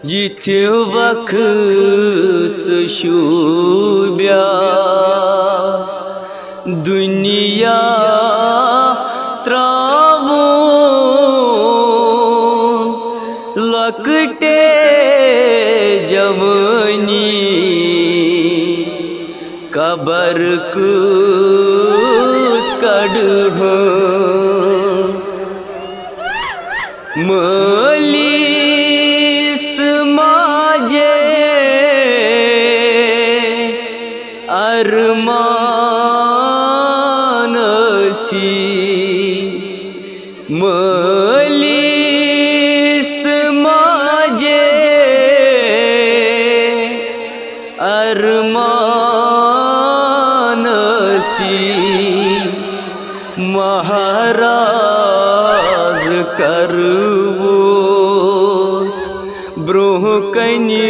यिथ वक्त शूब्या दुनिया त्रावून लकटे जवानी कबर कुछ कड़ह मलिस्त माजे अरमानसी मलिस्त माजे अरमानसी महाराज करवोत ब्रोह कनि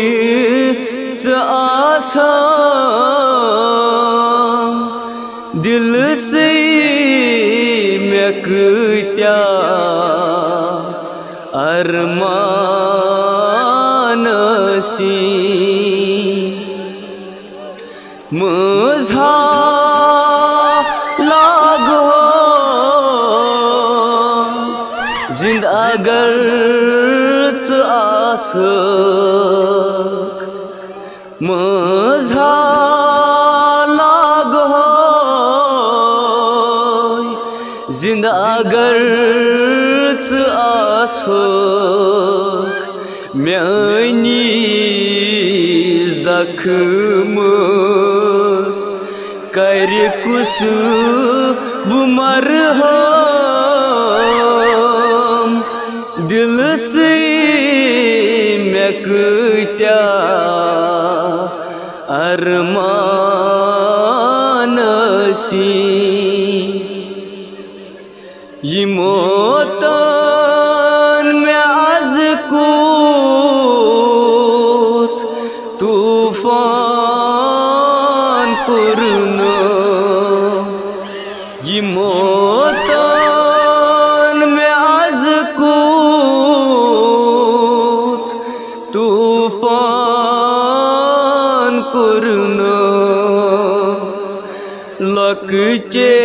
आसान दिल से मे कत्या अरमानसी मज़ा लागो जिंद अगर आसक मज़ा लागो जिंद अगर आसक म्यानी जख्मस कर कुस बुमरहम दिल से मे कत्या अरमानसी यिमोतन मे आज कूत तूफान कुरन यिमोतन मे आज कूत तूफान कुरन लकचे